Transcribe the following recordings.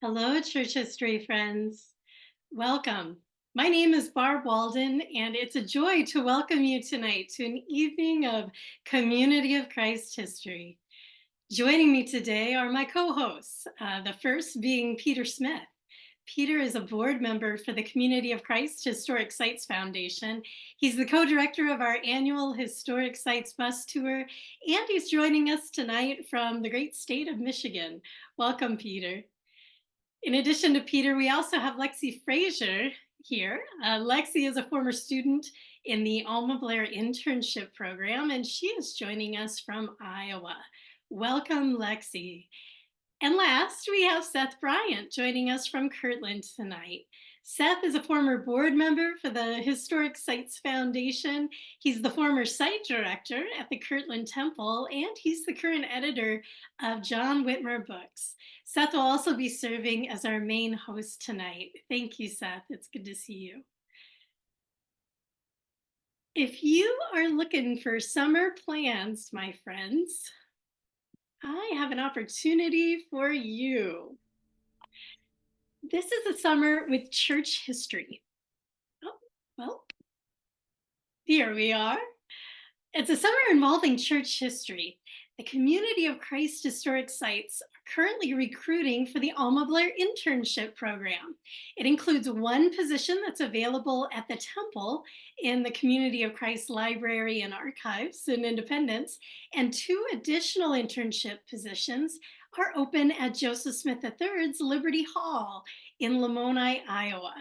Hello, church history friends. Welcome. My name is Barb Walden, and it's a joy to welcome you tonight to an evening of Community of Christ history. Joining me today are my co hosts, the first being Peter Smith. Peter is a board member for the Community of Christ Historic Sites Foundation. He's the co director of our annual Historic Sites bus tour, and he's joining us tonight from the great state of Michigan. Welcome, Peter. In addition to Peter, we also have Lexi Frazier here. Lexi is a former student in the Alma Blair internship program, and she is joining us from Iowa. Welcome, Lexi. And last, we have Seth Bryant joining us from Kirtland tonight. Seth is a former board member for the Historic Sites Foundation. He's the former site director at the Kirtland Temple, and he's the current editor of John Whitmer Books. Seth will also be serving as our main host tonight. Thank you, Seth. It's good to see you. If you are looking for summer plans, my friends, I have an opportunity for you. This is a summer with church history. Oh, well, here we are. It's a summer involving church history. The Community of Christ Historic Sites are currently recruiting for the Alma Blair internship program. It includes one position that's available at the Temple in the Community of Christ Library and Archives in Independence, and two additional internship positions are open at Joseph Smith III's Liberty Hall in Lamoni, Iowa.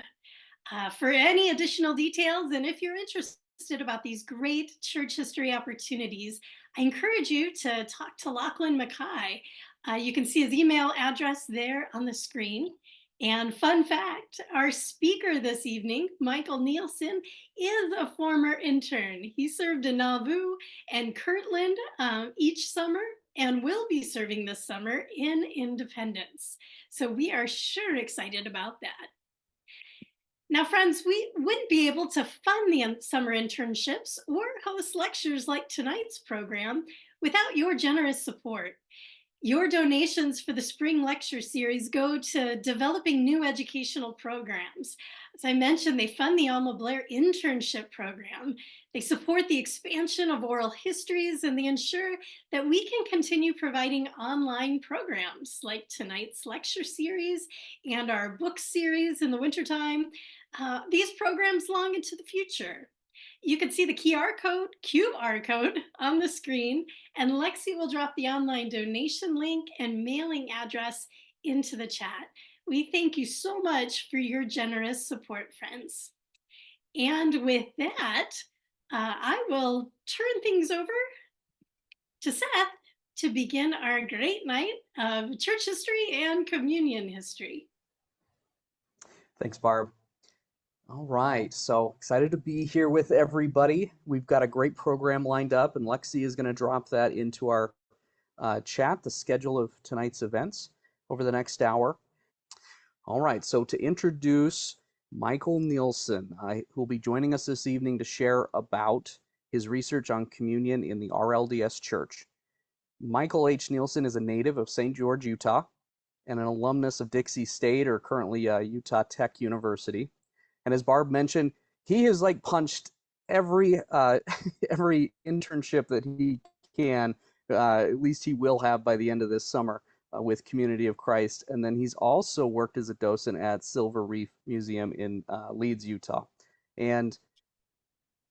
For any additional details, and if you're interested about these great church history opportunities, I encourage you to talk to Lachlan Mackay. You can see his email address there on the screen. And fun fact, our speaker this evening, Michael Nielsen, is a former intern. He served in Nauvoo and Kirtland each summer and will be serving this summer in Independence. So we are sure excited about that. Now, friends, we wouldn't be able to fund the summer internships or host lectures like tonight's program without your generous support. Your donations for the spring lecture series go to developing new educational programs. As I mentioned, they fund the Alma Blair internship program. They support the expansion of oral histories, and they ensure that we can continue providing online programs like tonight's lecture series and our book series in the wintertime. These programs long into the future. You can see the QR code on the screen, and Lexi will drop the online donation link and mailing address into the chat. We thank you so much for your generous support, friends. And with that, I will turn things over to Seth to begin our great night of church history and communion history. Thanks, Barb. All right, so excited to be here with everybody. We've got a great program lined up, and Lexi is going to drop that into our chat, the schedule of tonight's events over the next hour. All right, so to introduce Michael Nielsen, who will be joining us this evening to share about his research on communion in the RLDS Church. Michael H. Nielsen is a native of St. George, Utah, and an alumnus of Dixie State, or currently Utah Tech University. And as Barb mentioned, he has like punched every every internship that he can. At least he will have by the end of this summer with Community of Christ. And then he's also worked as a docent at Silver Reef Museum in Leeds, Utah. And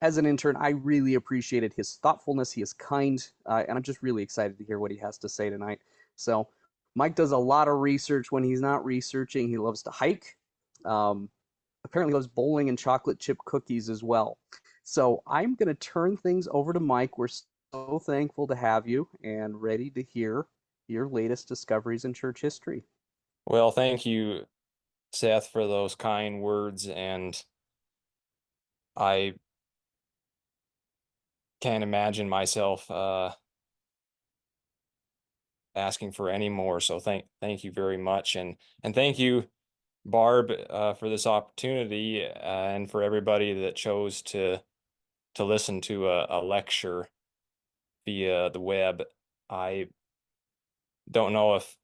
as an intern, I really appreciated his thoughtfulness. He is kind, and I'm just really excited to hear what he has to say tonight. So Mike does a lot of research when he's not researching. He loves to hike. Apparently loves bowling and chocolate chip cookies as well. So I'm going to turn things over to Mike. We're so thankful to have you and ready to hear your latest discoveries in church history. Well, thank you, Seth, for those kind words, and I can't imagine myself asking for any more. So thank you very much, and thank you, Barb, for this opportunity, and for everybody that chose to listen to a lecture via the web. I don't know if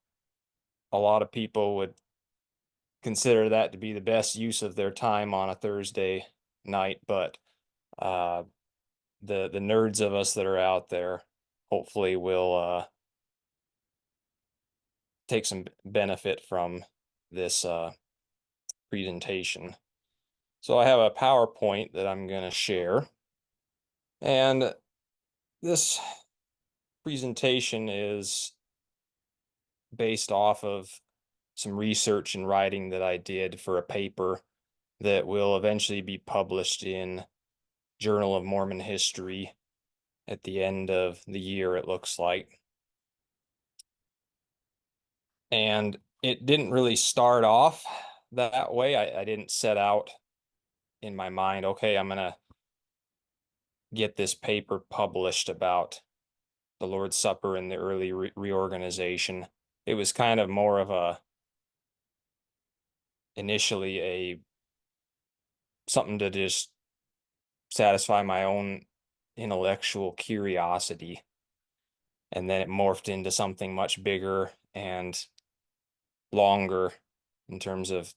a lot of people would consider that to be the best use of their time on a Thursday night, but the nerds of us that are out there hopefully will take some benefit from this presentation. So I have a PowerPoint that I'm going to share, and this presentation is based off of some research and writing that I did for a paper that will eventually be published in Journal of Mormon History at the end of the year, it looks like. And it didn't really start off that way. I didn't set out in my mind, okay, I'm going to get this paper published about the Lord's Supper and the early reorganization. It was kind of more of initially something to just satisfy my own intellectual curiosity. And then it morphed into something much bigger and longer in terms of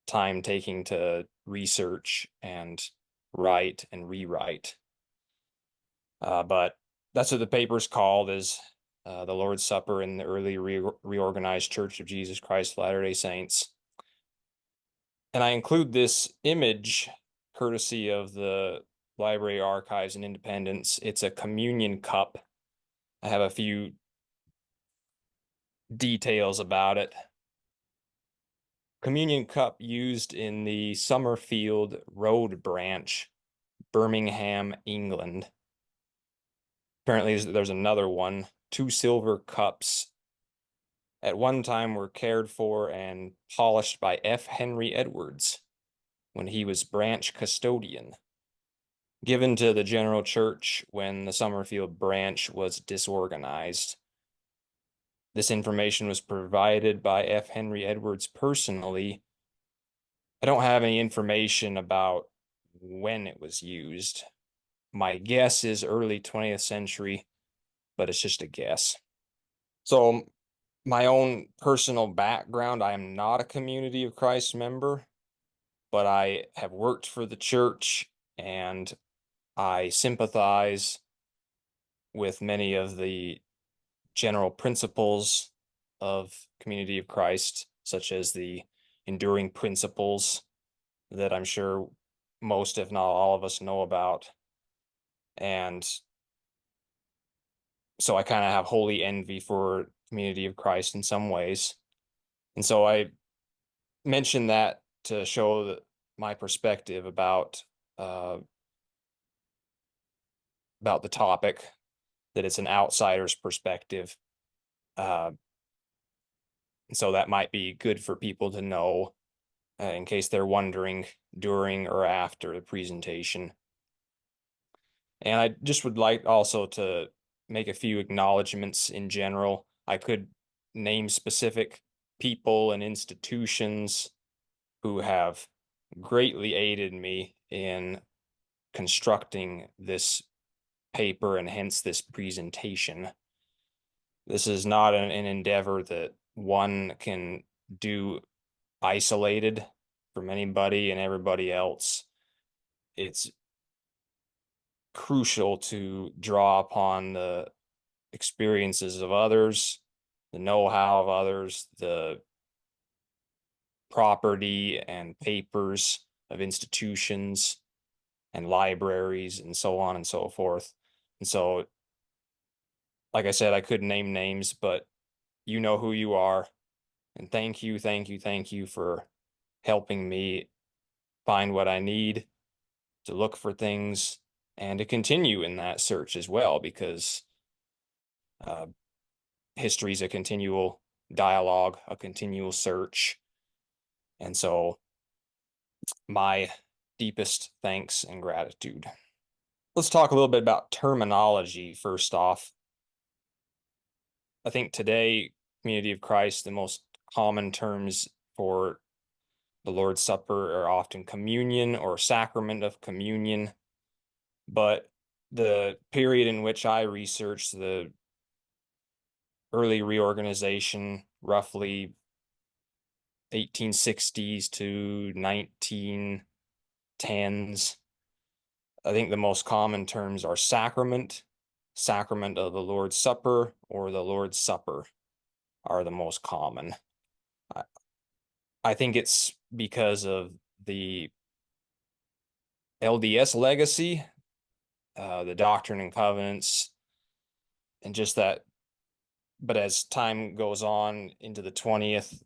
time taking to research and write and rewrite. But that's what the paper's called, is the Lord's Supper in the early reorganized Church of Jesus Christ of Latter-day Saints. And I include this image courtesy of the Library Archives and Independence. It's a communion cup. I have a few details about it. Communion cup used in the Summerfield Road branch, Birmingham, England. Apparently there's another one. 2 silver cups at one time were cared for and polished by F. Henry Edwards when he was branch custodian, given to the general church when the Summerfield branch was disorganized. This information was provided by F. Henry Edwards personally. I don't have any information about when it was used. My guess is early 20th century, but it's just a guess. So my own personal background, I am not a Community of Christ member, but I have worked for the church and I sympathize with many of the general principles of Community of Christ, such as the enduring principles that I'm sure most, if not all of us, know about. And so I kind of have holy envy for Community of Christ in some ways. And so I mention that to show that my perspective about the topic, that it's an outsider's perspective. And so that might be good for people to know in case they're wondering during or after the presentation. And I just would like also to make a few acknowledgments in general. I could name specific people and institutions who have greatly aided me in constructing this paper and hence this presentation. This is not an endeavor that one can do isolated from anybody and everybody else. It's crucial to draw upon the experiences of others, the know-how of others, the property and papers of institutions and libraries and so on and so forth. And so, like I said, I could name names, but you know who you are. And thank you, thank you, thank you for helping me find what I need, to look for things, and to continue in that search as well, because history is a continual dialogue, a continual search. And so my deepest thanks and gratitude. Let's talk a little bit about terminology first off. I think today, Community of Christ, the most common terms for the Lord's Supper are often communion or sacrament of communion. But the period in which I researched, the early reorganization, roughly 1860s to 1910s. I think the most common terms are sacrament, sacrament of the Lord's Supper, or the Lord's Supper are the most common. I think it's because of the LDS legacy, the Doctrine and Covenants, and just that. But as time goes on into the 20th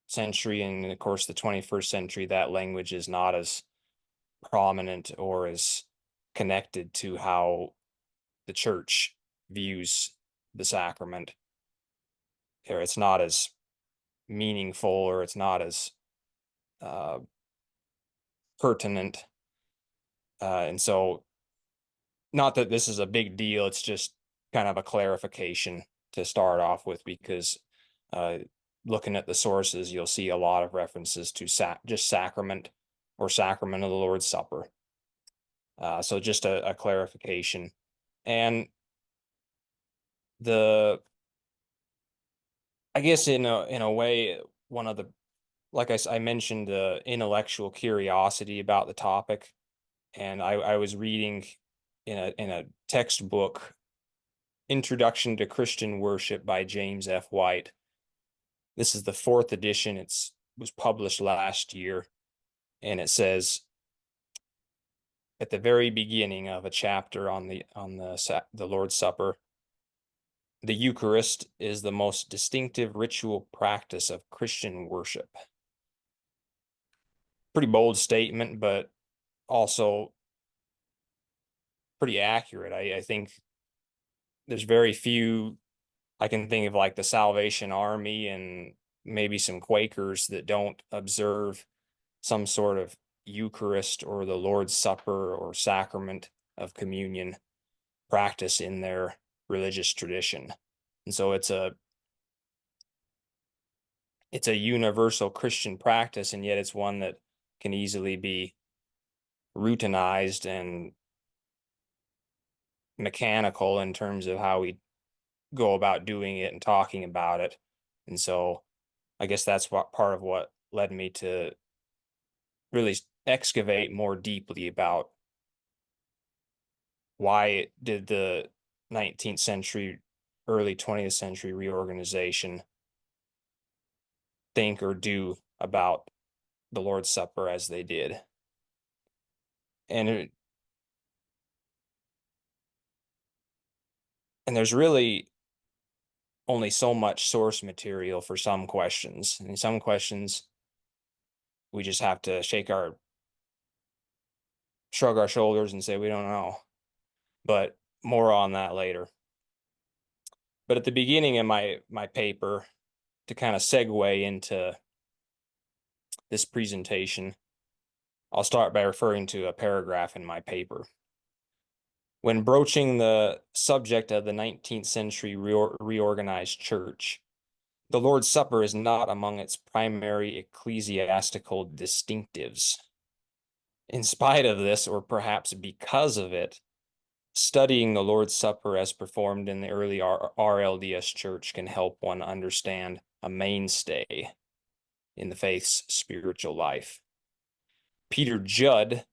century and of course the 21st century, that language is not as prominent or as connected to how the church views the sacrament, or it's not as meaningful, or it's not as pertinent. And so, not that this is a big deal, it's just kind of a clarification to start off with, because looking at the sources, you'll see a lot of references to just sacrament or sacrament of the Lord's Supper. So just a clarification. And I guess in a way, one of the, like I mentioned, intellectual curiosity about the topic, and I was reading in a textbook, Introduction to Christian Worship by James F. White. This is the 4th edition. Was published last year, and it says at the very beginning of a chapter on the Lord's Supper, the Eucharist is the most distinctive ritual practice of Christian worship. Pretty bold statement, but also pretty accurate. I think there's very few, I can think of like the Salvation Army and maybe some Quakers that don't observe some sort of Eucharist or the Lord's Supper or sacrament of communion practice in their religious tradition. And so it's a universal Christian practice, and yet it's one that can easily be routinized and mechanical in terms of how we go about doing it and talking about it. And so I guess that's what part of what led me to really excavate more deeply about why did the 19th century, early 20th century reorganization think or do about the Lord's Supper as they did. And there's really only so much source material for some questions. And some questions we just have to shrug our shoulders and say we don't know. But more on that later. But at the beginning of my paper, to kind of segue into this presentation, I'll start by referring to a paragraph in my paper. When broaching the subject of the 19th century reorganized church, the Lord's Supper is not among its primary ecclesiastical distinctives. In spite of this, or perhaps because of it, studying the Lord's Supper as performed in the early RLDS Church can help one understand a mainstay in the faith's spiritual life. Peter Judd,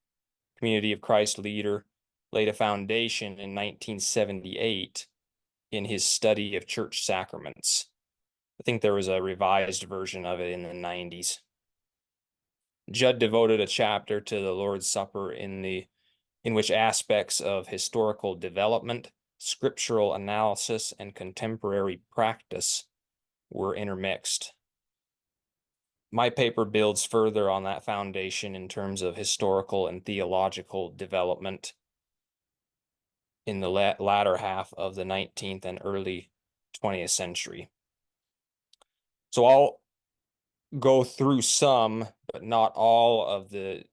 Community of Christ leader, laid a foundation in 1978 in his study of church sacraments. I think there was a revised version of it in the 90s. Judd devoted a chapter to the Lord's Supper in which aspects of historical development, scriptural analysis, and contemporary practice were intermixed. My paper builds further on that foundation in terms of historical and theological development in the latter half of the 19th and early 20th century. So I'll go through some, but not all, of the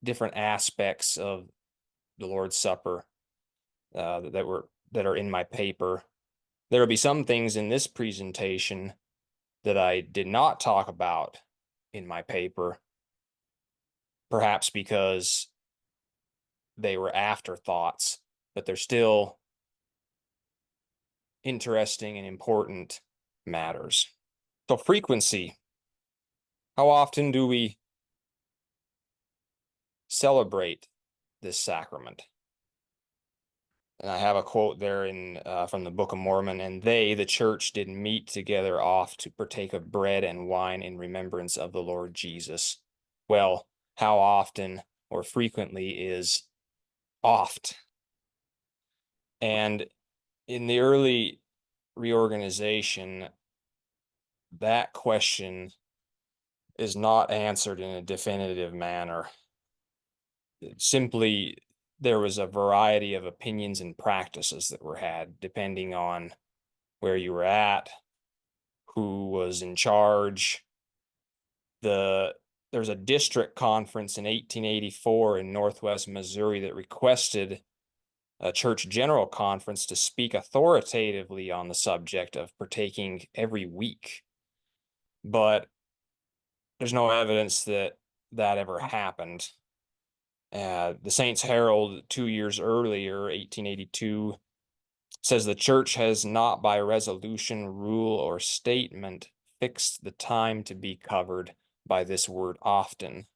different aspects of the Lord's Supper that are in my paper. There will be some things in this presentation that I did not talk about in my paper, perhaps because they were afterthoughts, but they're still interesting and important matters. So frequency. how often do we celebrate this sacrament? And I have a quote there in from the Book of Mormon. And they, the church, did meet together oft to partake of bread and wine in remembrance of the Lord Jesus. Well, how often or frequently is oft? And in the early reorganization, that question is not answered in a definitive manner. Simply, there was a variety of opinions and practices that were had depending on where you were at, who was in charge. There's a district conference in 1884 in Northwest Missouri that requested a church general conference to speak authoritatively on the subject of partaking every week. But there's no evidence that that ever happened. The Saints Herald 2 years earlier, 1882, says the church has not by resolution, rule, or statement fixed the time to be covered by this word often,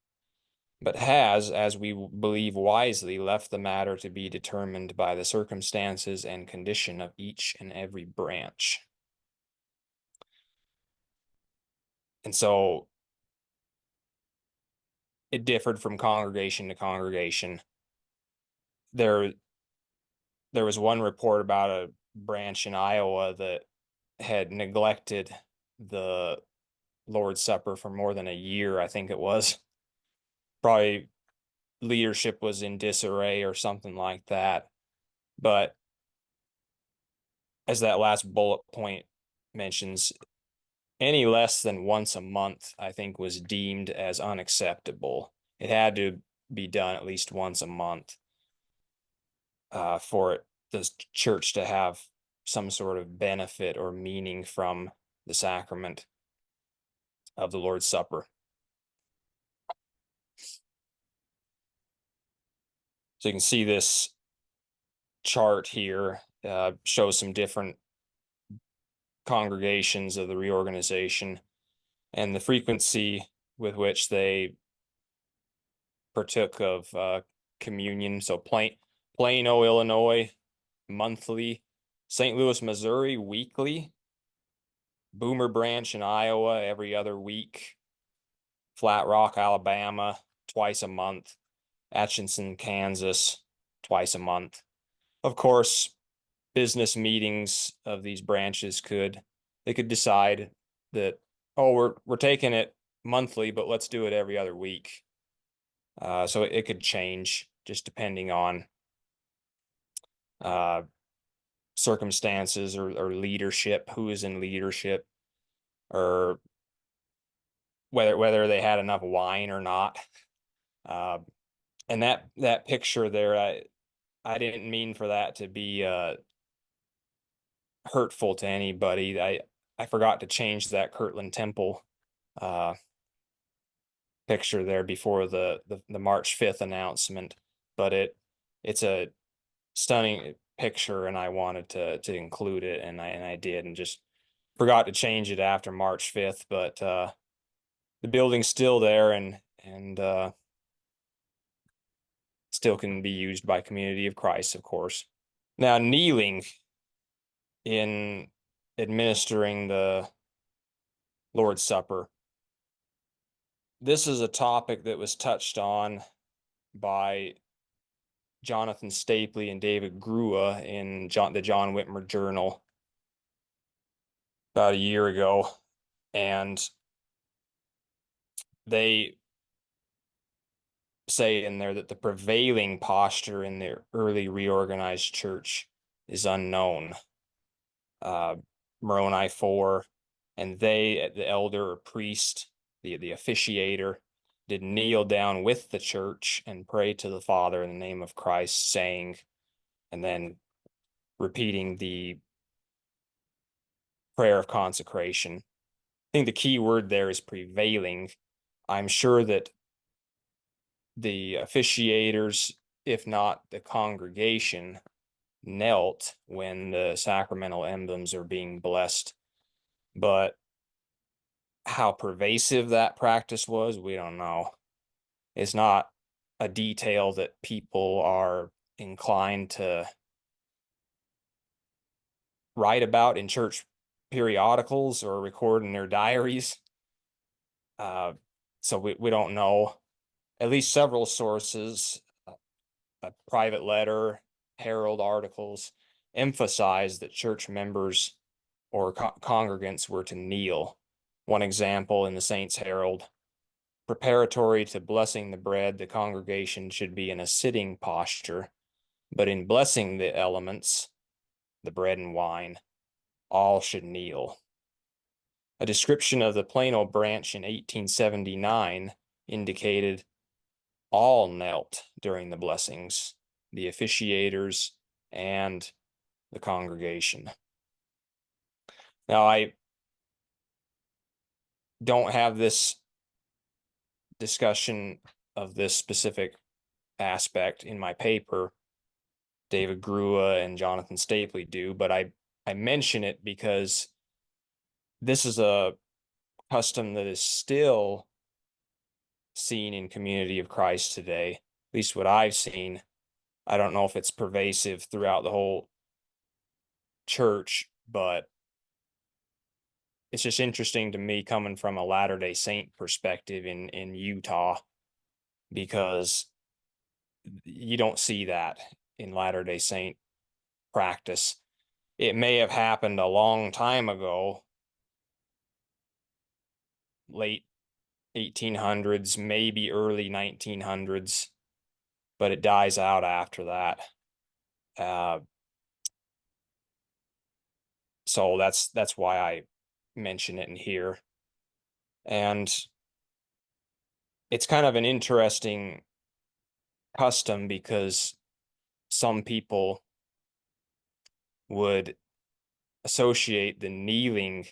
but has, as we believe wisely, left the matter to be determined by the circumstances and condition of each and every branch. And so it differed from congregation to congregation. There was one report about a branch in Iowa that had neglected the Lord's Supper for more than a year, I think it was. Probably leadership was in disarray or something like that. But as that last bullet point mentions, any less than once a month, I think, was deemed as unacceptable. It had to be done at least once a month for the church to have some sort of benefit or meaning from the sacrament of the Lord's Supper. So you can see this chart here shows some different congregations of the reorganization and the frequency with which they partook of communion. So Plano, Illinois, monthly; St. Louis, Missouri, weekly; Boomer Branch in Iowa, every other week; Flat Rock, Alabama, twice a month; Atchison, Kansas, twice a month. Of course, business meetings of these branches could decide that, oh, we're taking it monthly, but let's do it every other week. So it could change just depending on circumstances or leadership, who is in leadership, or whether they had enough wine or not. And that picture there, I didn't mean for that to be hurtful to anybody. I forgot to change that Kirtland Temple picture there before the March 5th announcement, but it's a stunning picture, and I wanted to include it, and I did, and just forgot to change it after March 5th. But the building's still there, and still can be used by Community of Christ, of course. Now, kneeling in administering the Lord's Supper. This is a topic that was touched on by Jonathan Stapley and David Grua in the John Whitmer Journal about a year ago. And they say in there that the prevailing posture in the early reorganized church is unknown. Moroni 4, and they, the elder or priest, the officiator, did kneel down with the church and pray to the Father in the name of Christ, saying, and then repeating the prayer of consecration. I think the key word there is prevailing. I'm sure that the officiators, if not the congregation, knelt when the sacramental emblems are being blessed. But How pervasive that practice was, we don't know. It's not a detail that people are inclined to write about in church periodicals or record in their diaries. So we don't know. At least several sources, a private letter, Herald articles, emphasize that church members or congregants were to kneel. One example in the Saints' Herald: preparatory to blessing the bread, the congregation should be in a sitting posture, but in blessing the elements, the bread and wine, all should kneel. A description of the Plano branch in 1879 indicated all knelt during the blessings, the officiators and the congregation. Now, I don't have this discussion of this specific aspect in my paper. David Grua and Jonathan Stapley do, but I mention it because this is a custom that is still seen in Community of Christ today, at least what I've seen. I don't know if it's pervasive throughout the whole church, but it's just interesting to me coming from a Latter-day Saint perspective in Utah, because you don't see that in Latter-day Saint practice. It may have happened a long time ago, late 1800s, maybe early 1900s, but it dies out after that. So that's why I mention it in here. And it's kind of an interesting custom because some people would associate the kneeling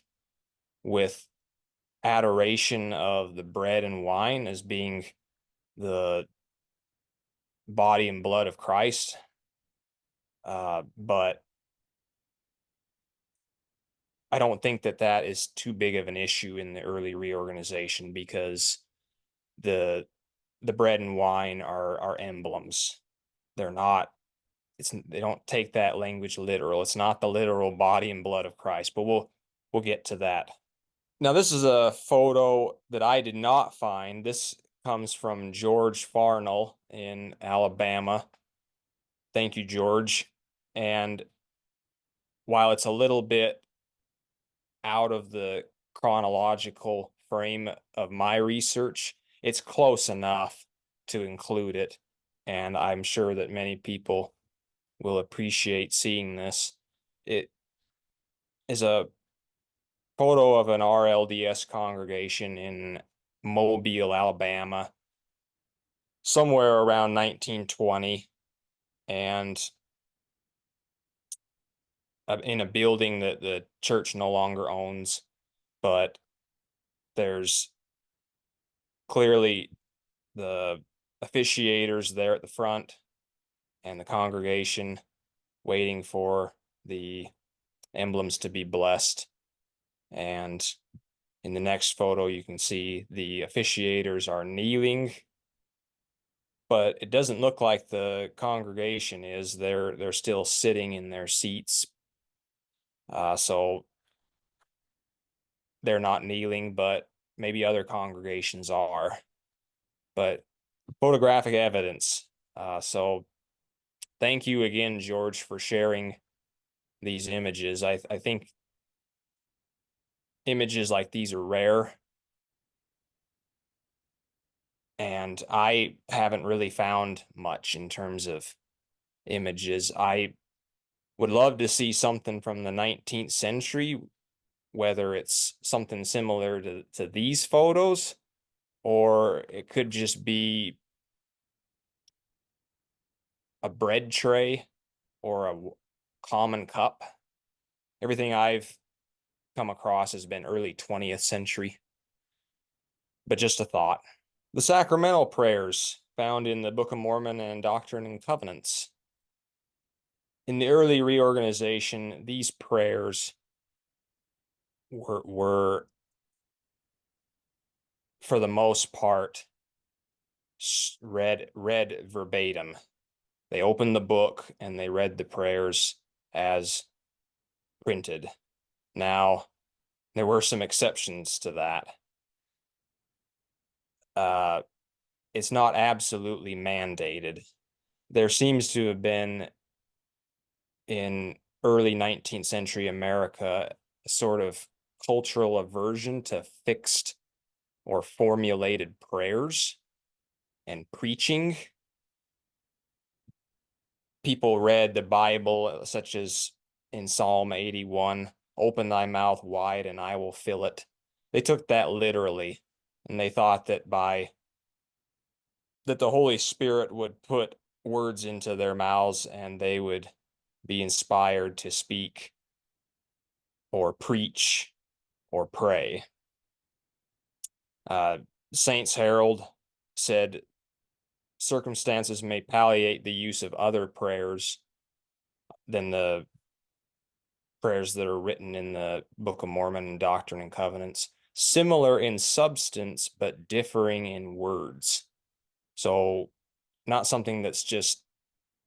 with adoration of the bread and wine as being the body and blood of Christ. But I don't think that that is too big of an issue in the early reorganization, because the bread and wine are emblems. They're not, they don't take that language literal. It's not the literal body and blood of Christ, but we'll get to that. Now, this is a photo that I did not find. This comes from George Farnell in Alabama. Thank you, George. And while it's a little bit out of the chronological frame of my research, it's close enough to include it. And I'm sure that many people will appreciate seeing this. It is a photo of an RLDS congregation in Mobile, Alabama, somewhere around 1920, and in a building that the church no longer owns, but there's clearly the officiators there at the front and the congregation waiting for the emblems to be blessed. And in the next photo, you can see the officiators are kneeling, but it doesn't look like the congregation is. They're still sitting in their seats. So they're not kneeling, but maybe other congregations are. But photographic evidence. So thank you again, George, for sharing these images. I think images like these are rare, and I haven't really found much in terms of images. I would love to see something from the 19th century, whether it's something similar to these photos, or it could just be a bread tray or a common cup. Everything I've come across has been early 20th century, but just a thought. The sacramental prayers found in the Book of Mormon and Doctrine and Covenants. In the early reorganization, these prayers were for the most part, read verbatim. They opened the book and they read the prayers as printed. Now, there were some exceptions to that. It's not absolutely mandated. There seems to have been, in early 19th century America, a sort of cultural aversion to fixed or formulated prayers and preaching. People read the Bible, such as in Psalm 81, open thy mouth wide and I will fill it. They took that literally, and they thought that that the Holy Spirit would put words into their mouths and they would be inspired to speak or preach or pray. Saints Herald said circumstances may palliate the use of other prayers than the prayers that are written in the Book of Mormon and Doctrine and Covenants, similar in substance but differing in words. So not something that's just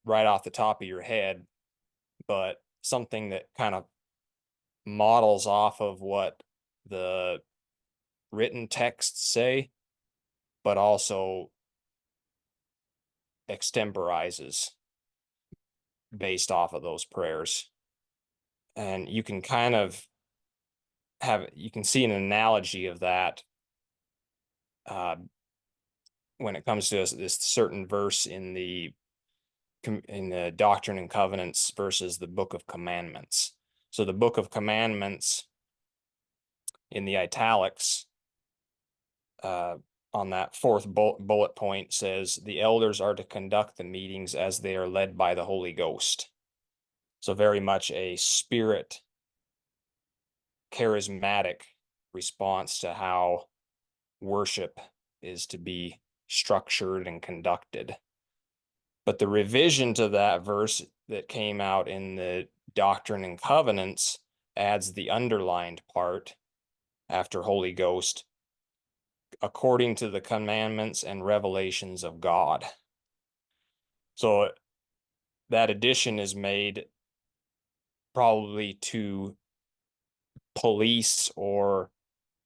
right off the top of your head, but something that kind of models off of what the written texts say, but also extemporizes based off of those prayers. And you can kind of you can see an analogy of that when it comes to this certain verse in the Doctrine and Covenants versus the Book of Commandments. So the Book of Commandments in the italics on that fourth bullet point says, the elders are to conduct the meetings as they are led by the Holy Ghost. So very much a spirit charismatic response to how worship is to be structured and conducted. But the revision to that verse that came out in the Doctrine and Covenants adds the underlined part after Holy Ghost, according to the commandments and revelations of God. So that addition is made probably to police or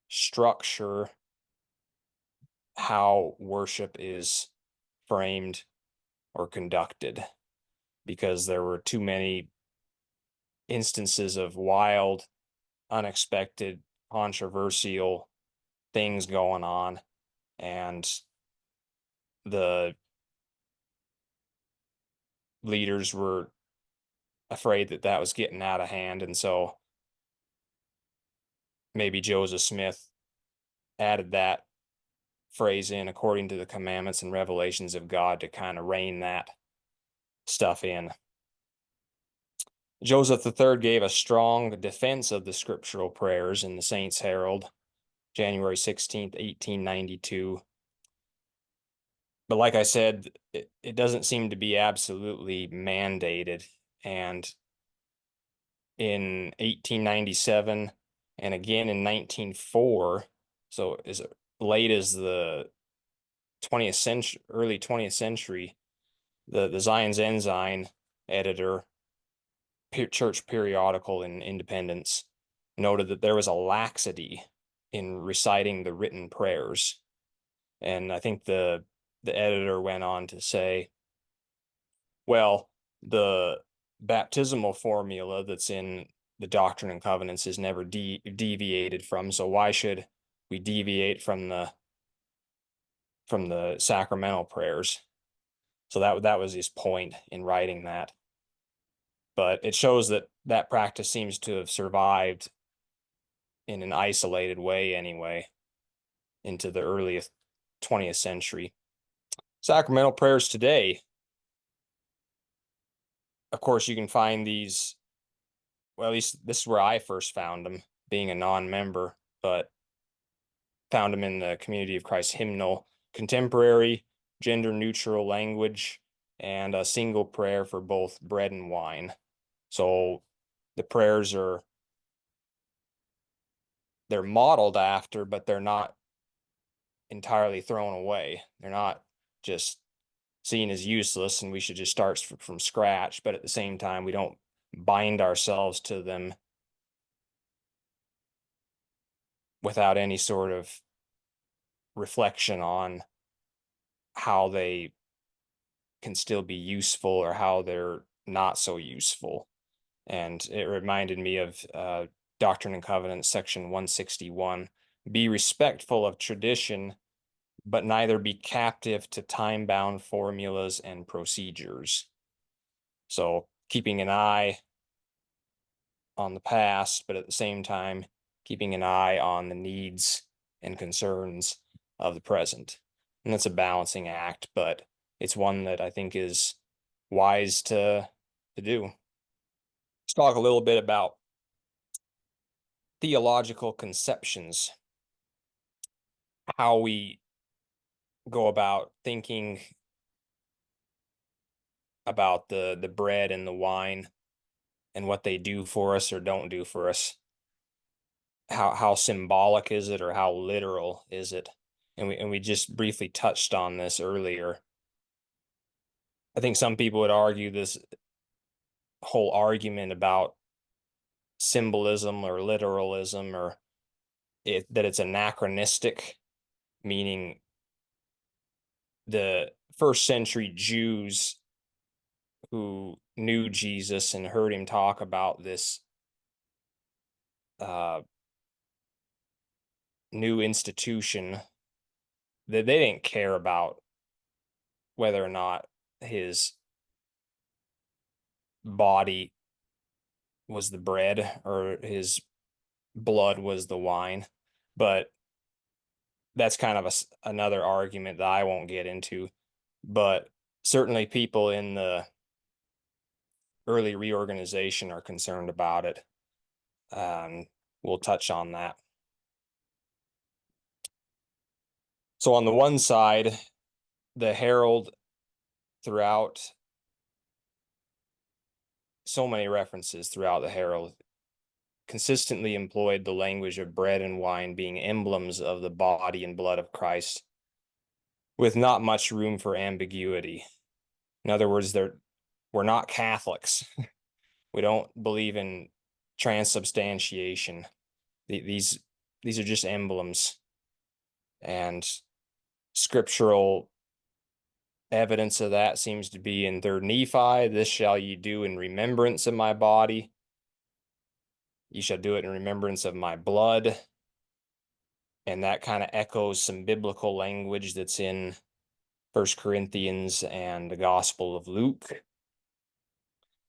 structure how worship is framed or conducted, because there were too many instances of wild, unexpected, controversial things going on, and the leaders were afraid that that was getting out of hand, and so maybe Joseph Smith added that phrase in, according to the commandments and revelations of God, to kind of rein that stuff in. Joseph III gave a strong defense of the scriptural prayers in the Saints Herald, January 16th, 1892. But like I said, it doesn't seem to be absolutely mandated. And in 1897 and again in 1904, so as late as the 20th century, early 20th century, the Zion's Ensign editor, church periodical in Independence, noted that there was a laxity in reciting the written prayers. And I think the editor went on to say, well, the baptismal formula that's in the Doctrine and Covenants is never deviated from, so why should we deviate from the sacramental prayers? So that was his point in writing that. But it shows that that practice seems to have survived in an isolated way anyway into the earliest 20th century. Sacramental prayers today, of course, you can find these, well, at least this is where I first found them, being a non-member, but found them in the Community of Christ hymnal, contemporary, gender-neutral language, and a single prayer for both bread and wine. So the prayers they're modeled after, but they're not entirely thrown away. They're not just seen as useless and we should just start from scratch, but at the same time, we don't bind ourselves to them without any sort of reflection on how they can still be useful or how they're not so useful. And it reminded me of Doctrine and Covenants, section 161. Be respectful of tradition, but neither be captive to time-bound formulas and procedures. So keeping an eye on the past, but at the same time, keeping an eye on the needs and concerns of the present. And that's a balancing act, but it's one that I think is wise to do. Let's talk a little bit about theological conceptions, how we go about thinking about the bread and the wine and what they do for us or don't do for us. How symbolic is it or how literal is it? And we just briefly touched on this earlier. I think some people would argue this whole argument about symbolism or literalism or that it's anachronistic, meaning the first century Jews who knew Jesus and heard him talk about this new institution, that they didn't care about whether or not his body was the bread or his blood was the wine. But that's kind of another argument that I won't get into. But certainly people in the early reorganization are concerned about it. We'll touch on that. So on the one side, the herald throughout, so many references throughout the herald consistently employed the language of bread and wine being emblems of the body and blood of Christ, with not much room for ambiguity. In other words, we're not Catholics. We don't believe in transubstantiation. These are just emblems, and scriptural evidence of that seems to be in 3rd Nephi. This shall ye do in remembrance of my body. You shall do it in remembrance of my blood. And that kind of echoes some biblical language that's in 1 Corinthians and the Gospel of Luke.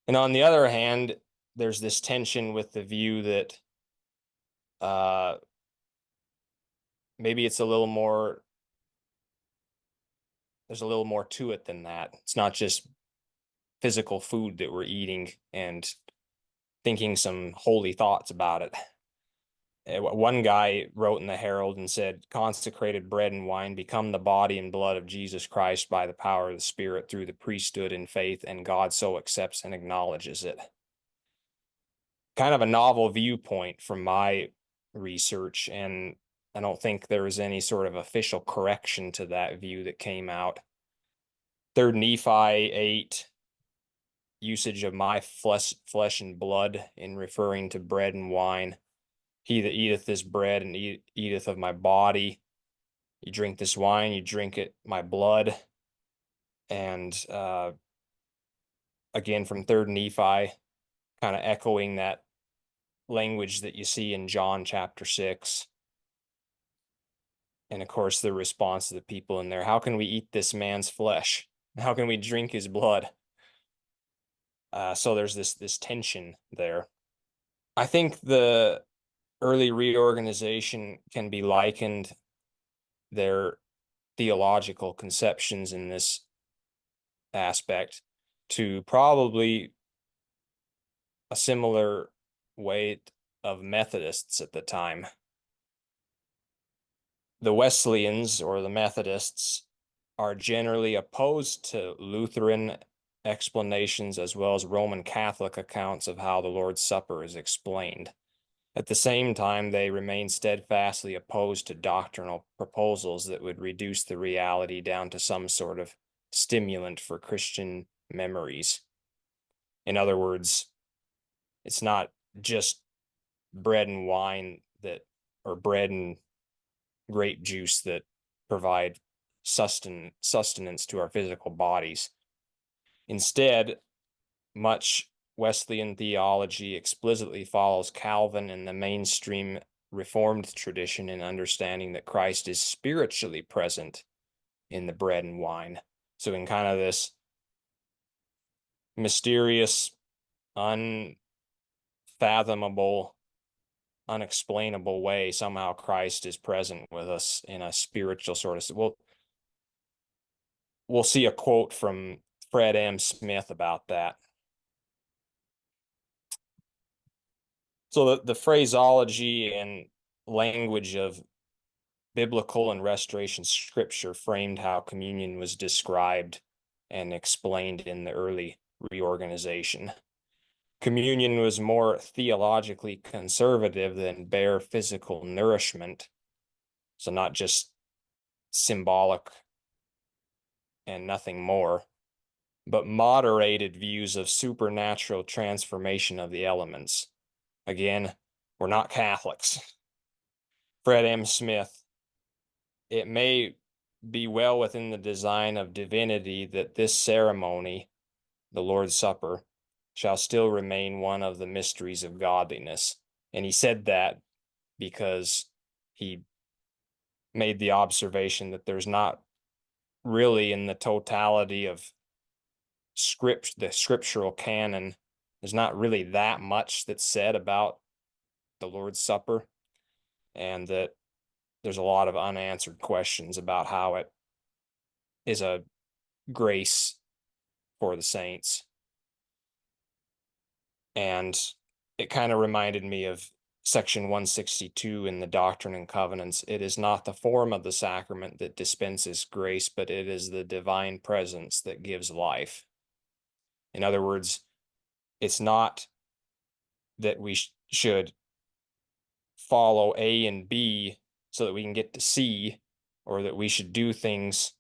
And on the other hand, there's this tension with the view that maybe it's there's a little more to it than that. It's not just physical food that we're eating and thinking some holy thoughts about it. One guy wrote in the Herald and said, consecrated bread and wine become the body and blood of Jesus Christ by the power of the Spirit through the priesthood and faith, and God so accepts and acknowledges it. Kind of a novel viewpoint from my research, and I don't think there was any sort of official correction to that view that came out. 3rd Nephi 8, usage of my flesh and blood in referring to bread and wine. He that eateth this bread and eateth of my body, you drink this wine, you drink it my blood. And again, from 3rd Nephi, kind of echoing that language that you see in John chapter 6. And of course, the response of the people in there, how can we eat this man's flesh? How can we drink his blood? So there's this tension there. I think the early reorganization can be likened, their theological conceptions in this aspect, to probably a similar weight of Methodists at the time. The Wesleyans or the Methodists are generally opposed to Lutheran explanations as well as Roman Catholic accounts of how the Lord's Supper is explained. At the same time, they remain steadfastly opposed to doctrinal proposals that would reduce the reality down to some sort of stimulant for Christian memories. In other words, it's not just bread and wine or bread and grape juice that provide sustenance to our physical bodies. Instead, much Wesleyan theology explicitly follows Calvin and the mainstream Reformed tradition in understanding that Christ is spiritually present in the bread and wine. So in kind of this mysterious, unfathomable, unexplainable way, somehow Christ is present with us in a spiritual sort of. We'll see a quote from Fred M. Smith about that. So the phraseology and language of biblical and restoration scripture framed how communion was described and explained in the early reorganization. Communion was more theologically conservative than bare physical nourishment, so not just symbolic and nothing more, but moderated views of supernatural transformation of the elements. Again, we're not Catholics. Fred M. Smith, it may be well within the design of divinity that this ceremony, the Lord's Supper, shall still remain one of the mysteries of godliness. And he said that because he made the observation that there's not really, in the totality of the scriptural canon, there's not really that much that's said about the Lord's Supper, and that there's a lot of unanswered questions about how it is a grace for the saints. And it kind of reminded me of section 162 in the Doctrine and Covenants. It is not the form of the sacrament that dispenses grace, but it is the divine presence that gives life. In other words, it's not that we should follow A and B so that we can get to C, or that we should do things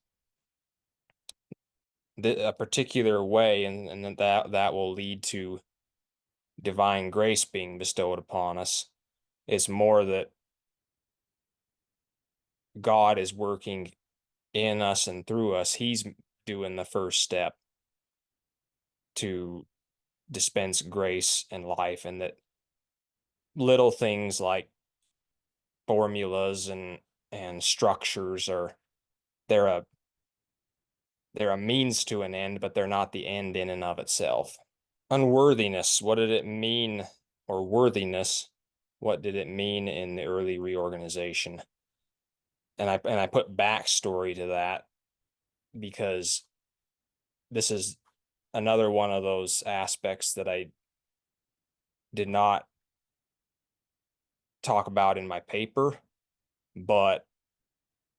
a particular way and that will lead to divine grace being bestowed upon us. It's more that God is working in us and through us. He's doing the first step to dispense grace and life, and that little things like formulas and structures they're a means to an end, but they're not the end in and of itself. Unworthiness, what did it mean? Or worthiness, what did it mean in the early reorganization? And I put backstory to that because this is another one of those aspects that I did not talk about in my paper, but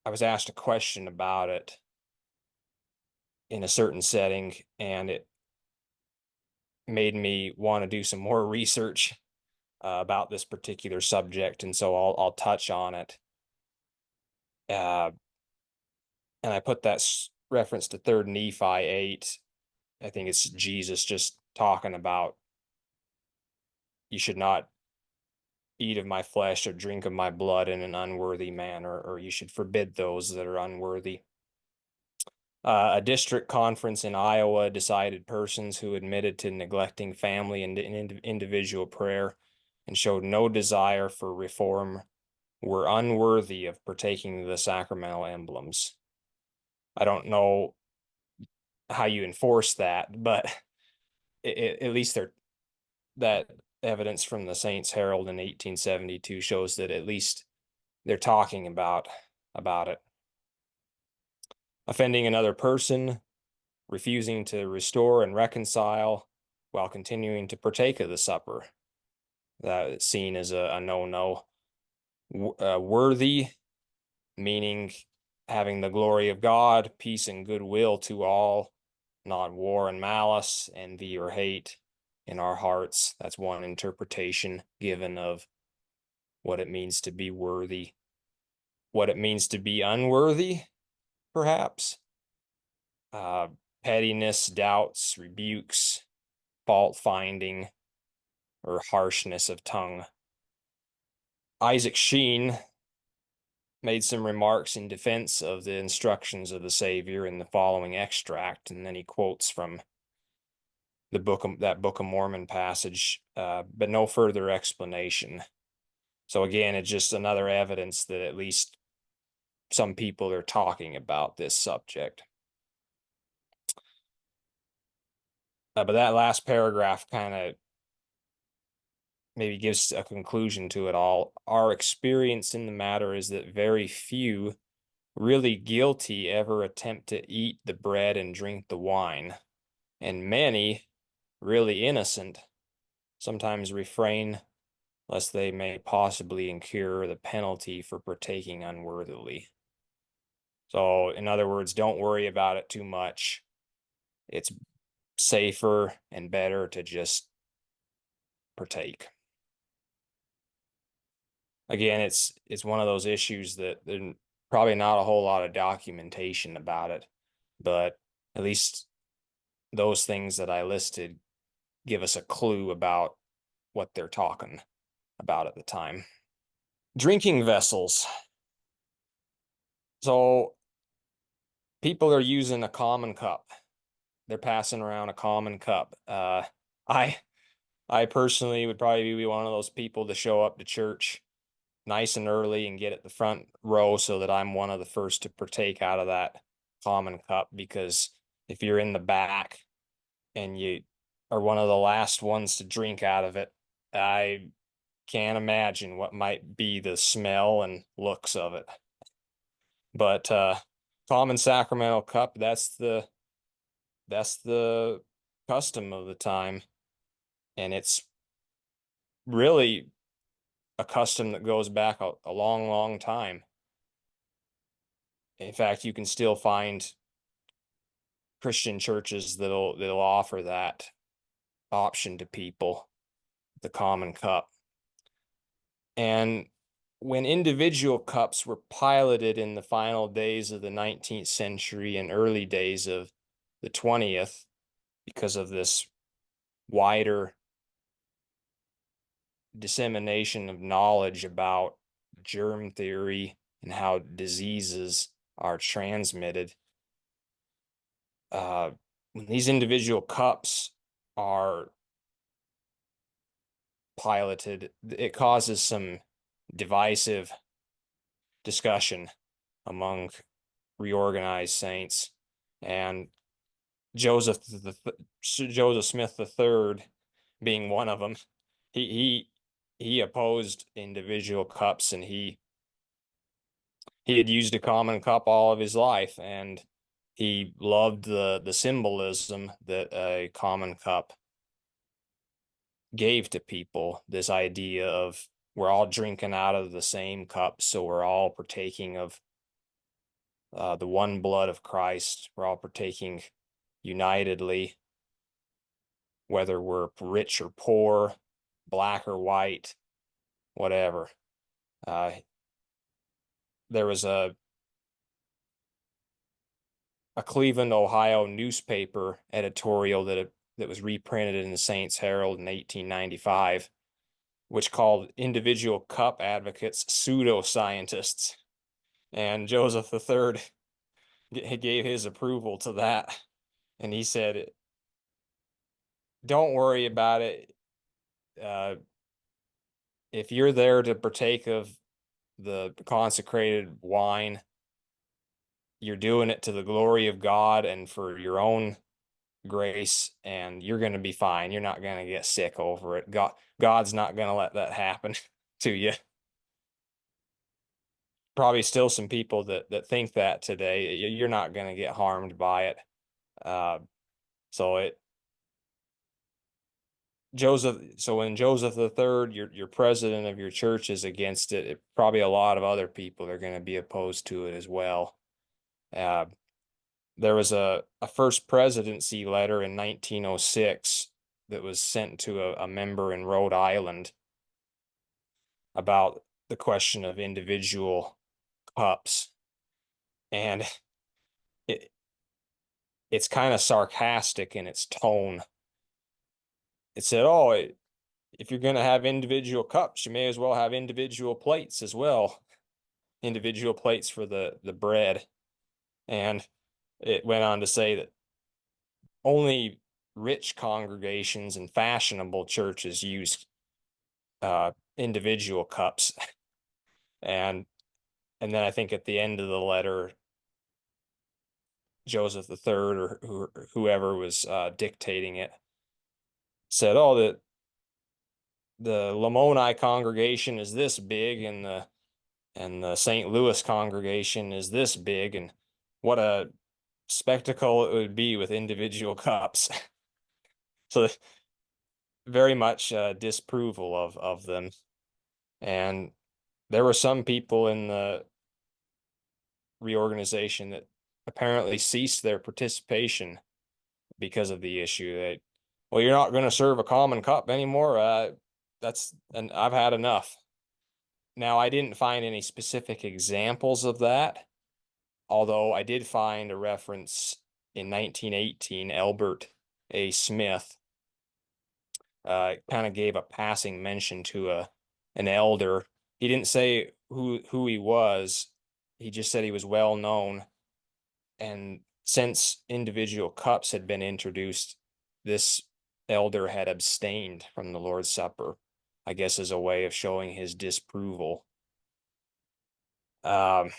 I was asked a question about it in a certain setting, and it made me want to do some more research about this particular subject, and so I'll touch on it. And I put that reference to 3rd Nephi 8. I think it's Jesus just talking about you should not eat of my flesh or drink of my blood in an unworthy manner, or you should forbid those that are unworthy. A district conference in Iowa decided persons who admitted to neglecting family and individual prayer and showed no desire for reform were unworthy of partaking of the sacramental emblems. I don't know how you enforce that, but at least that evidence from the Saints Herald in 1872 shows that at least they're talking about it. Offending another person, refusing to restore and reconcile while continuing to partake of the supper, that is seen as a no-no. Worthy, meaning having the glory of God, peace and goodwill to all, not war and malice, envy or hate in our hearts. That's one interpretation given of what it means to be worthy, what it means to be unworthy, perhaps. Pettiness, doubts, rebukes, fault finding, or harshness of tongue. Isaac Sheen made some remarks in defense of the instructions of the Savior in the following extract, and then he quotes from the Book of Mormon passage, but no further explanation. So again, it's just another evidence that at least some people are talking about this subject. But that last paragraph kind of maybe gives a conclusion to it all. Our experience in the matter is that very few really guilty ever attempt to eat the bread and drink the wine, and many really innocent sometimes refrain lest they may possibly incur the penalty for partaking unworthily. So, in other words, don't worry about it too much. It's safer and better to just partake. Again, it's one of those issues that there's probably not a whole lot of documentation about it, but at least those things that I listed give us a clue about what they're talking about at the time. Drinking vessels. So people are using a common cup. They're passing around a common cup. I personally would probably be one of those people to show up to church nice and early and get at the front row so that I'm one of the first to partake out of that common cup, because if you're in the back and you are one of the last ones to drink out of it, I can't imagine what might be the smell and looks of it. But common sacramental cup, that's the custom of the time, and it's really a custom that goes back a long time. In fact, you can still find Christian churches that'll offer that option to people, the common cup. And when individual cups were piloted in the final days of the 19th century and early days of the 20th, because of this wider dissemination of knowledge about germ theory and how diseases are transmitted, when these individual cups are piloted, it causes some divisive discussion among reorganized saints. And Joseph Smith III being one of them, he opposed individual cups, and he had used a common cup all of his life, and he loved the symbolism that a common cup gave to people, this idea of we're all drinking out of the same cup, so we're all partaking of the one blood of Christ. We're all partaking unitedly, whether we're rich or poor, black or white, whatever. There was a Cleveland, Ohio newspaper editorial that was reprinted in the Saints Herald in 1895, which called individual cup advocates pseudoscientists. And Joseph III gave his approval to that. And he said, don't worry about it. If you're there to partake of the consecrated wine, you're doing it to the glory of God and for your own grace, and you're going to be fine. You're not going to get sick over it. God's not going to let that happen to you. Probably still some people that think that today. You're not going to get harmed by it. So when Joseph III, your president of your church, is against it, probably a lot of other people are going to be opposed to it as well. There was a first presidency letter in 1906 that was sent to a member in Rhode Island about the question of individual cups, and it's kind of sarcastic in its tone. It said, "Oh, if you're going to have individual cups, you may as well have individual plates as well, individual plates for the bread." And it went on to say that only rich congregations and fashionable churches use individual cups. and and then I think at the end of the letter, Joseph III or whoever was dictating it said, "Oh, the Lamoni congregation is this big, and the St. Louis congregation is this big, and what a spectacle it would be with individual cups." So very much disapproval of them. And there were some people in the reorganization that apparently ceased their participation because of the issue. That, well, you're not going to serve a common cup anymore. And I've had enough. Now, I didn't find any specific examples of that, although I did find a reference in 1918, Albert A. Smith kind of gave a passing mention to an elder. He didn't say who he was. He just said he was well known. And since individual cups had been introduced, this elder had abstained from the Lord's Supper, I guess as a way of showing his disapproval. So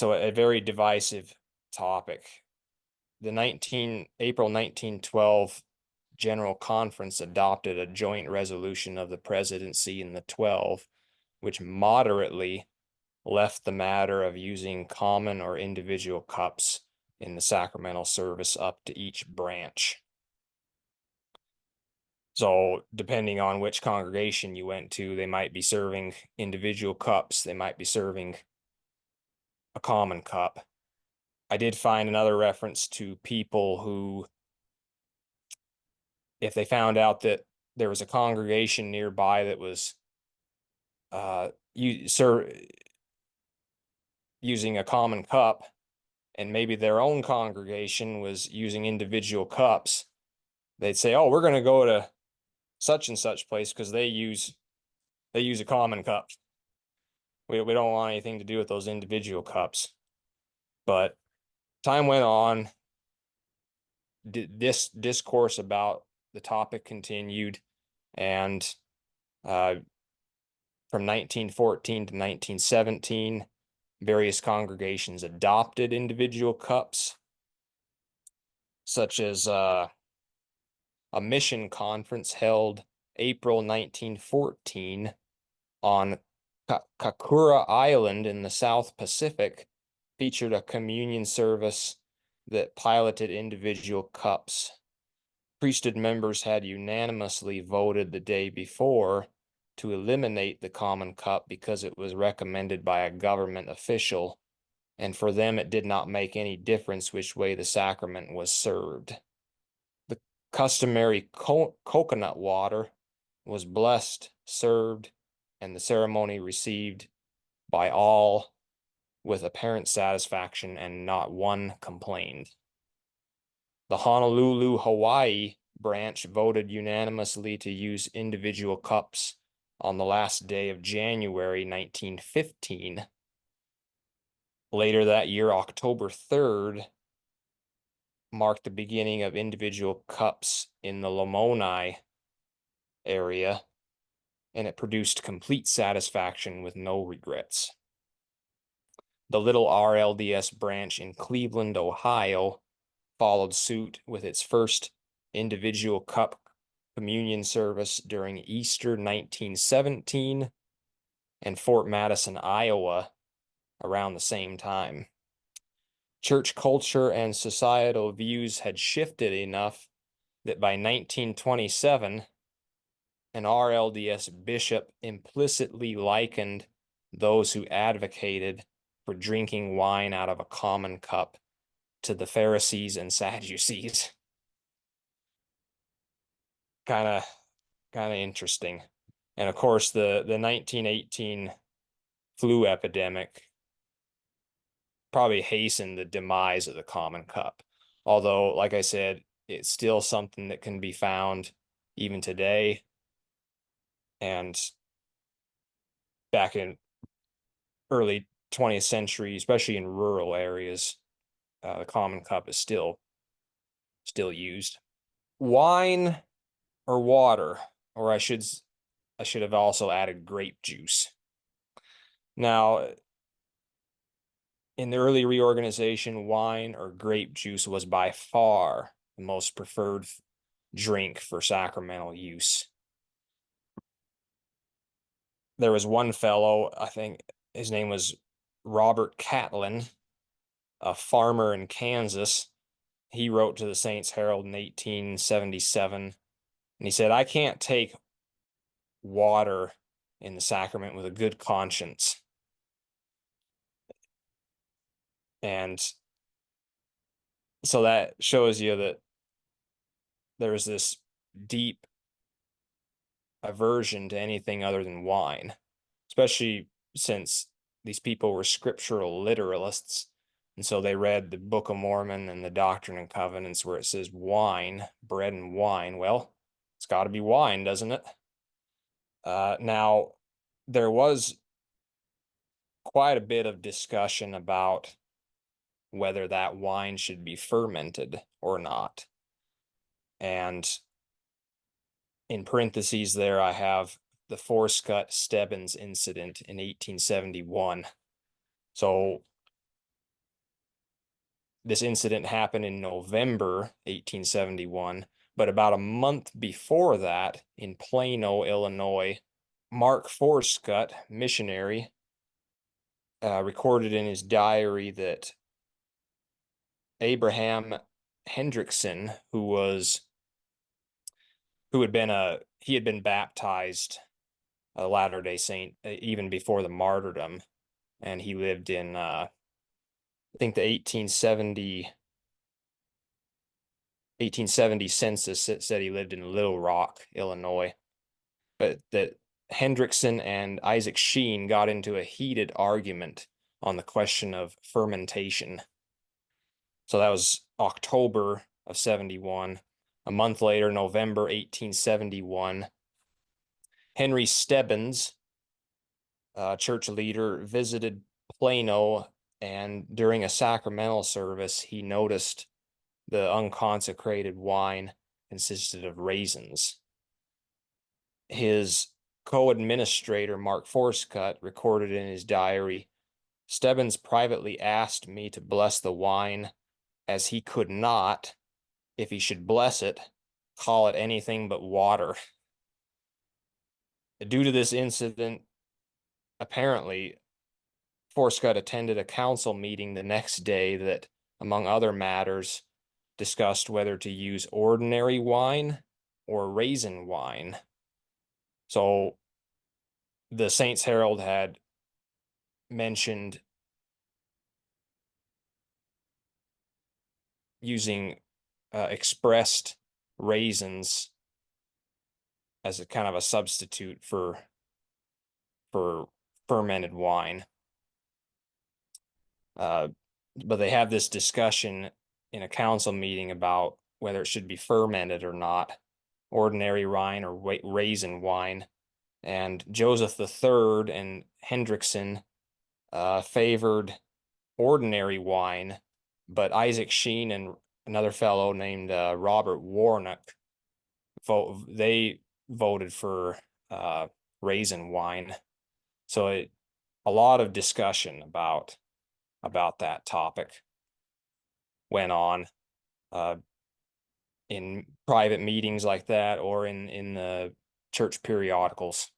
a very divisive topic. The April 1912 General Conference adopted a joint resolution of the presidency and the 12, which moderately left the matter of using common or individual cups in the sacramental service up to each branch. So depending on which congregation you went to, they might be serving individual cups, they might be serving a common cup. I did find another reference to people who, if they found out that there was a congregation nearby that was using a common cup, and maybe their own congregation was using individual cups, they'd say, "Oh, we're going to go to such and such place because they use a common cup. We don't want anything to do with those individual cups." But time went on. This discourse about the topic continued, and from 1914 to 1917, various congregations adopted individual cups, such as a mission conference held April 1914 on Kakura Island in the South Pacific featured a communion service that piloted individual cups. Priesthood members had unanimously voted the day before to eliminate the common cup because it was recommended by a government official, and for them it did not make any difference which way the sacrament was served. The customary coconut water was blessed, served, and the ceremony received by all with apparent satisfaction, and not one complained. The Honolulu, Hawaii branch voted unanimously to use individual cups on the last day of January 1915. Later that year, October 3rd, marked the beginning of individual cups in the Lamoni area, and it produced complete satisfaction with no regrets. The little RLDS branch in Cleveland, Ohio, followed suit with its first individual cup communion service during Easter 1917, and Fort Madison, Iowa, around the same time. Church culture and societal views had shifted enough that by 1927, an RLDS bishop implicitly likened those who advocated for drinking wine out of a common cup to the Pharisees and Sadducees. Kind of interesting. And of course, the 1918 flu epidemic probably hastened the demise of the common cup. Although, like I said, it's still something that can be found even today. And back in early 20th century, especially in rural areas, the common cup is still used. Wine or water, or I should have also added grape juice. Now, in the early reorganization, wine or grape juice was by far the most preferred drink for sacramental use. There was one fellow, I think his name was Robert Catlin, a farmer in Kansas. He wrote to the Saints Herald in 1877, and he said, "I can't take water in the sacrament with a good conscience." And so that shows you that there's this deep aversion to anything other than wine, especially since these people were scriptural literalists. And so they read the Book of Mormon and the Doctrine and Covenants where it says wine, bread and wine. Well, it's got to be wine, doesn't it? Now, there was quite a bit of discussion about whether that wine should be fermented or not. And in parentheses there, I have the Forscutt-Stebbins incident in 1871. So this incident happened in November 1871, but about a month before that, in Plano, Illinois, Mark Forscutt, missionary, recorded in his diary that Abraham Hendrickson, he had been baptized a Latter-day Saint even before the martyrdom, and he lived in I think the 1870 census said he lived in Little Rock, Illinois. But that Hendrickson and Isaac Sheen got into a heated argument on the question of fermentation. So that was October of 71. A month later, November 1871, Henry Stebbins, church leader, visited Plano, and during a sacramental service, he noticed the unconsecrated wine consisted of raisins. His co-administrator, Mark Forscutt, recorded in his diary, "Stebbins privately asked me to bless the wine, as he could not, if he should bless it, call it anything but water." Due to this incident, apparently, Forscutt attended a council meeting the next day that, among other matters, discussed whether to use ordinary wine or raisin wine. So the Saints Herald had mentioned using expressed raisins as a kind of a substitute for fermented wine. But they have this discussion in a council meeting about whether it should be fermented or not, ordinary wine or raisin wine. And Joseph III and Hendrickson favored ordinary wine, but Isaac Sheen and another fellow named Robert Warnock, they voted for raisin wine. So a lot of discussion about that topic went on in private meetings like that, or in the church periodicals.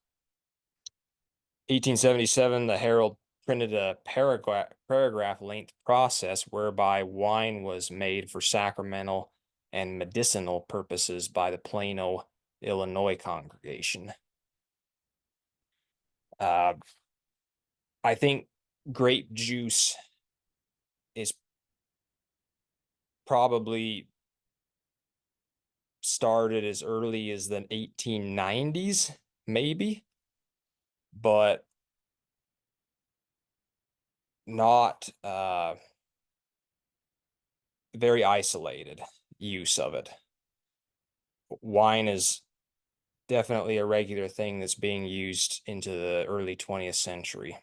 1877, the Herald printed a paragraph length process whereby wine was made for sacramental and medicinal purposes by the Plano, Illinois congregation. I think grape juice is probably started as early as the 1890s, maybe. but not very isolated use of it. Wine is definitely a regular thing that's being used into the early 20th century.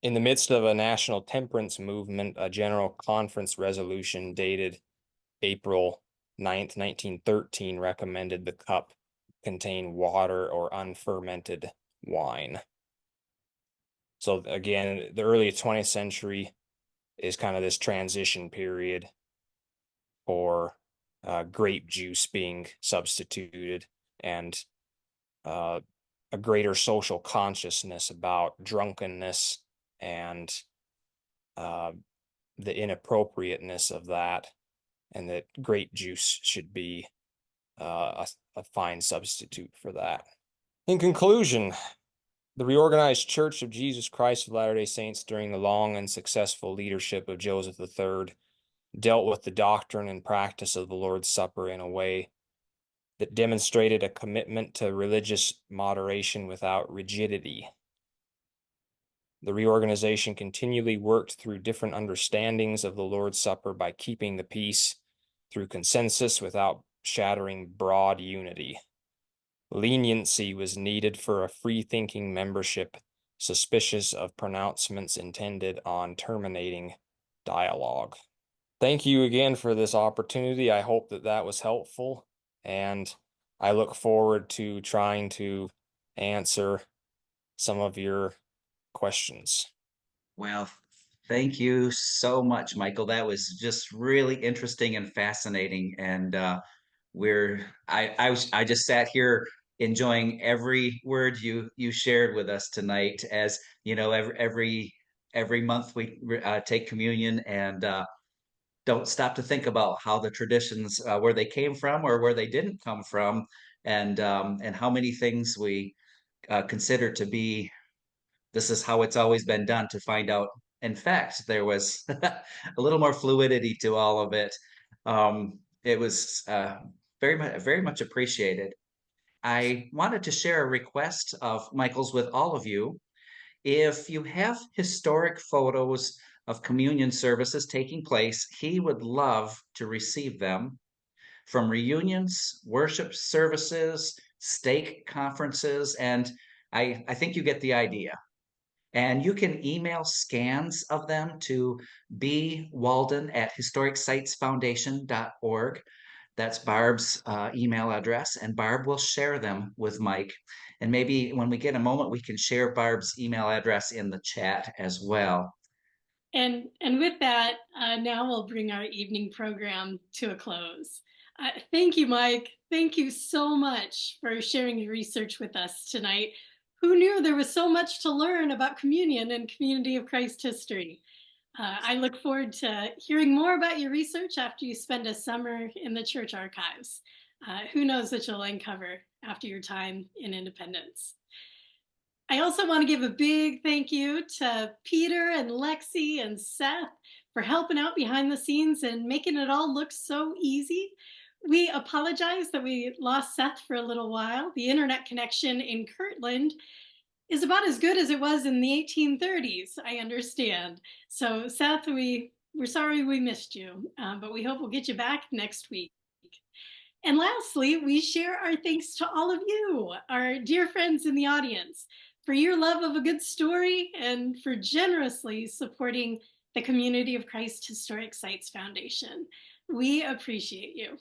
In the midst of a national temperance movement, a general conference resolution dated April 9th, 1913 recommended the cup contain water or unfermented wine. So again, the early 20th century is kind of this transition period for grape juice being substituted, and a greater social consciousness about drunkenness and the inappropriateness of that, and that grape juice should be a fine substitute for that. In conclusion, the Reorganized Church of Jesus Christ of Latter-day Saints during the long and successful leadership of Joseph III dealt with the doctrine and practice of the Lord's Supper in a way that demonstrated a commitment to religious moderation without rigidity. The reorganization continually worked through different understandings of the Lord's Supper by keeping the peace through consensus without shattering broad unity. Leniency was needed for a free-thinking membership suspicious of pronouncements intended on terminating dialogue. Thank you again for this opportunity. I hope that that was helpful, and I look forward to trying to answer some of your questions. Well, thank you so much, Michael. That was just really interesting and fascinating. And I just sat here enjoying every word you shared with us tonight. As you know, every month we take communion, and don't stop to think about how the traditions, where they came from or where they didn't come from, and how many things we consider to be this is how it's always been done, to find out in fact there was a little more fluidity to all of it. It was very much appreciated. I wanted to share a request of Michael's with all of you. If you have historic photos of communion services taking place, he would love to receive them from reunions, worship services, stake conferences, and I think you get the idea. And you can email scans of them to bwalden@historicsitesfoundation.org. That's Barb's email address, and Barb will share them with Mike. And maybe when we get a moment, we can share Barb's email address in the chat as well. And with that, now we'll bring our evening program to a close. Thank you, Mike. Thank you so much for sharing your research with us tonight. Who knew there was so much to learn about communion and Community of Christ history? I look forward to hearing more about your research after you spend a summer in the church archives. Who knows what you'll uncover after your time in Independence. I also want to give a big thank you to Peter and Lexi and Seth for helping out behind the scenes and making it all look so easy. We apologize that we lost Seth for a little while. The internet connection in Kirtland is about as good as it was in the 1830s, I understand. So Seth, we're sorry we missed you, but we hope we'll get you back next week. And lastly, we share our thanks to all of you, our dear friends in the audience, for your love of a good story and for generously supporting the Community of Christ Historic Sites Foundation. We appreciate you.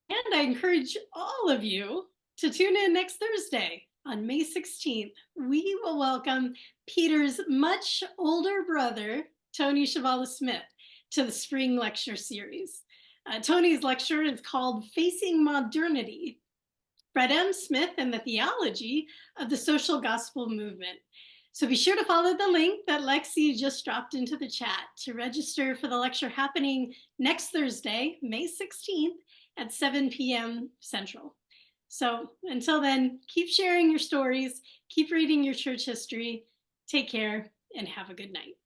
And I encourage all of you to tune in next Thursday on May 16th. We will welcome Peter's much older brother, Tony Chavala-Smith, to the spring lecture series. Tony's lecture is called Facing Modernity, Fred M. Smith and the Theology of the Social Gospel Movement. So be sure to follow the link that Lexi just dropped into the chat to register for the lecture happening next Thursday, May 16th at 7 p.m. Central. So until then, keep sharing your stories, keep reading your church history, take care, and have a good night.